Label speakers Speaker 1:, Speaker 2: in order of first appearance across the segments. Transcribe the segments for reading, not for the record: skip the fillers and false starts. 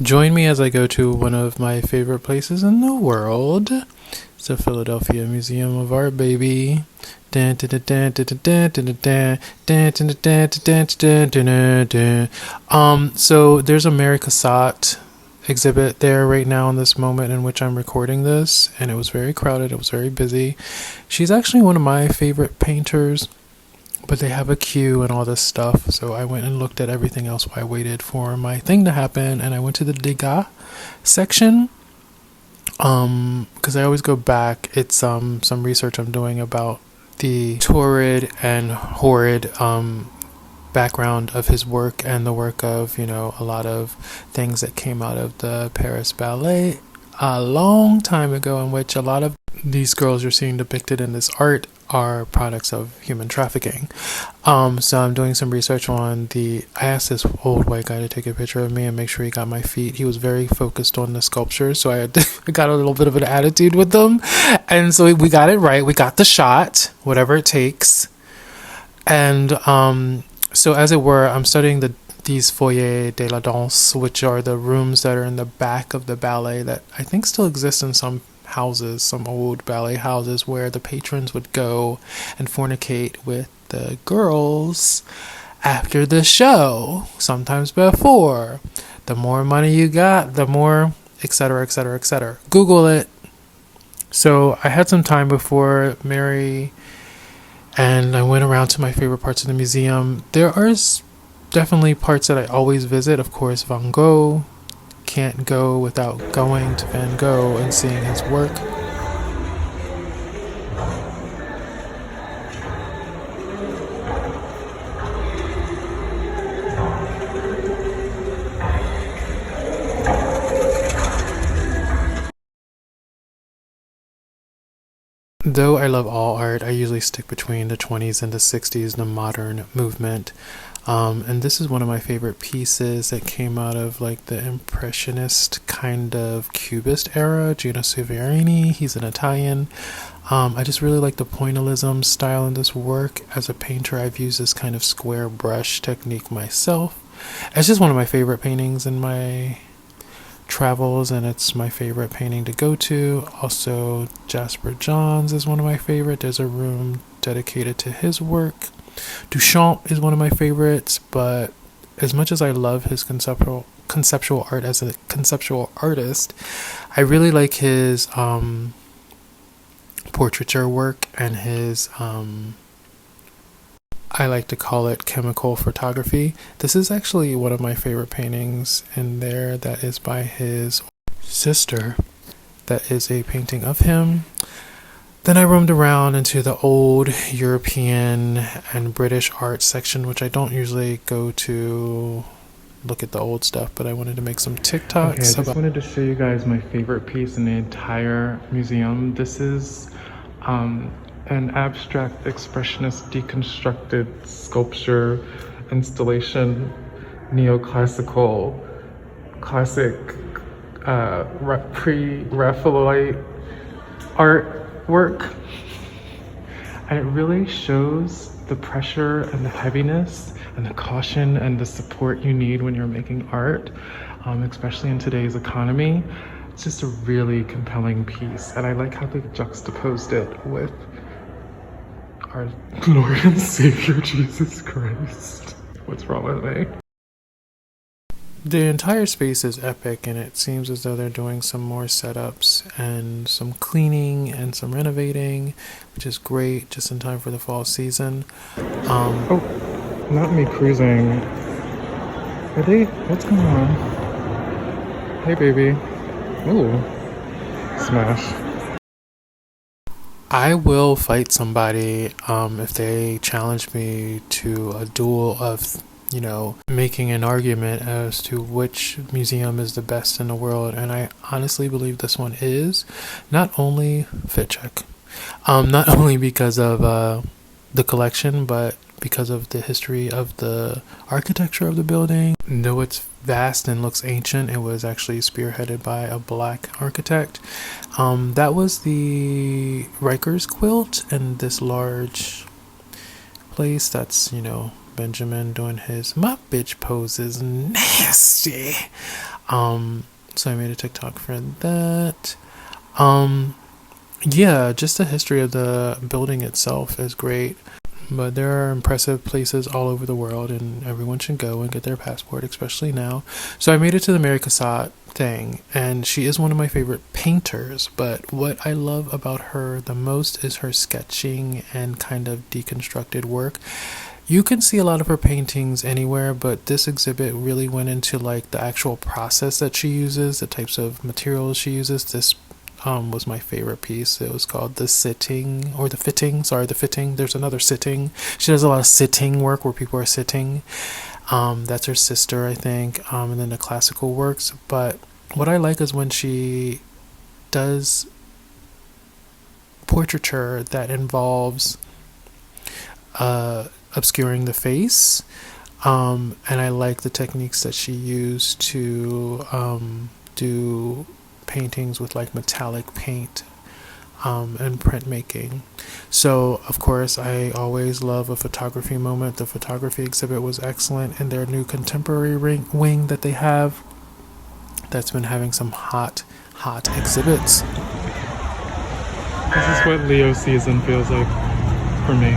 Speaker 1: Join me as I go to one of my favorite places in the world. It's the Philadelphia Museum of Art, baby. So there's a Mary Cassatt exhibit there right now in this moment in which I'm recording this, and it was very crowded, it was very busy. She's actually one of my favorite painters, but they have a queue and all this stuff, so I went and looked at everything else while I waited for my thing to happen, and I went to the Degas section, because I always go back. It's some research I'm doing about the torrid and horrid background of his work and the work of, a lot of things that came out of the Paris Ballet a long time ago, in which a lot of these girls you're seeing depicted in this art are products of human trafficking. So I'm doing some research on I asked this old white guy to take a picture of me and make sure he got my feet. He was very focused on the sculpture, so I got a little bit of an attitude with them. And so we got it right. We got the shot, whatever it takes. And so as it were, I'm studying these foyers de la danse, which are the rooms that are in the back of the ballet that I think still exist in some houses, some old ballet houses, where the patrons would go and fornicate with the girls after the show, sometimes before. The more money you got, the more, etc., etc., etc. Google it. So I had some time before Mary, and I went around to my favorite parts of the museum. There are definitely parts that I always visit. Of course, Van Gogh. Can't go without going to Van Gogh and seeing his work. Though I love all art, I usually stick between the 20s and the 60s, the modern movement. And this is one of my favorite pieces that came out of like the Impressionist kind of Cubist era. Gino Severini, he's an Italian. I just really like the pointillism style in this work. As a painter, I've used this kind of square brush technique myself. It's just one of my favorite paintings in my travels, and it's my favorite painting to go to. Also, Jasper Johns is one of my favorite. There's a room dedicated to his work. Duchamp is one of my favorites, but as much as I love his conceptual art as a conceptual artist, I really like his portraiture work and his I like to call it chemical photography. This is actually one of my favorite paintings in there that is by his sister. That is a painting of him. Then I roamed around into the old European and British art section, which I don't usually go to look at the old stuff, but I wanted to make some TikToks. Okay, I just wanted to show you guys my favorite piece in the entire museum. This is an abstract expressionist deconstructed sculpture installation, neoclassical, classic, pre-Raphaelite artwork. And it really shows the pressure and the heaviness and the caution and the support you need when you're making art, especially in today's economy. It's just a really compelling piece, and I like how they juxtaposed it with our Lord and Savior Jesus Christ. What's wrong with me? The entire space is epic, and it seems as though they're doing some more setups and some cleaning and some renovating, which is great, just in time for the fall season. Oh, not me cruising. Are they? What's going on? Hey, baby. Ooh. Smash. I will fight somebody if they challenge me to a duel of, making an argument as to which museum is the best in the world. And I honestly believe this one is. Not only fit check, not only because of the collection, but because of the history of the architecture of the building. Though it's vast and looks ancient, it was actually spearheaded by a black architect. That was the Rikers quilt, and this large place that's, Benjamin doing his my bitch pose is nasty. So I made a TikTok for that. Um, yeah, just the history of the building itself is great. But there are impressive places all over the world, and everyone should go and get their passport, especially now. So I made it to the Mary Cassatt thing, and she is one of my favorite painters. But what I love about her the most is her sketching and kind of deconstructed work. You can see a lot of her paintings anywhere, but this exhibit really went into like the actual process that she uses, the types of materials she uses. This was my favorite piece. It was called The Sitting, or The Fitting. Sorry, The Fitting. There's another Sitting. She does a lot of sitting work where people are sitting. That's her sister, I think. And then the classical works. But what I like is when she does portraiture that involves obscuring the face. And I like the techniques that she used to do paintings with like metallic paint and printmaking. So, of course, I always love a photography moment. The photography exhibit was excellent, and their new contemporary wing that they have that's been having some hot exhibits.
Speaker 2: This is what Leo season feels like for me.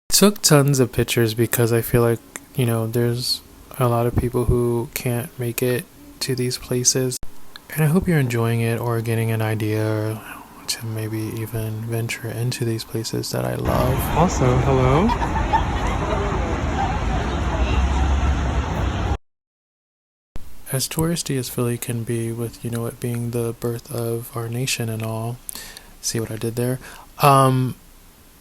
Speaker 1: Took tons of pictures because I feel like, there's a lot of people who can't make it to these places. And I hope you're enjoying it or getting an idea to maybe even venture into these places that I love.
Speaker 2: Also, hello.
Speaker 1: As touristy as Philly can be, with it being the birth of our nation and all. See what I did there?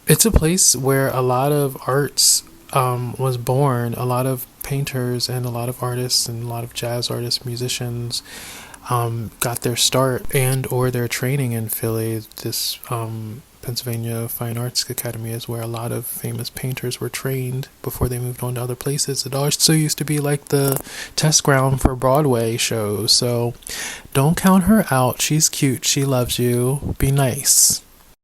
Speaker 1: It's a place where a lot of arts was born. A lot of painters and a lot of artists and a lot of jazz artists, musicians got their start and or their training in Philly. This Pennsylvania Fine Arts Academy is where a lot of famous painters were trained before they moved on to other places. It also used to be like the test ground for Broadway shows. So don't count her out. She's cute. She loves you. Be nice.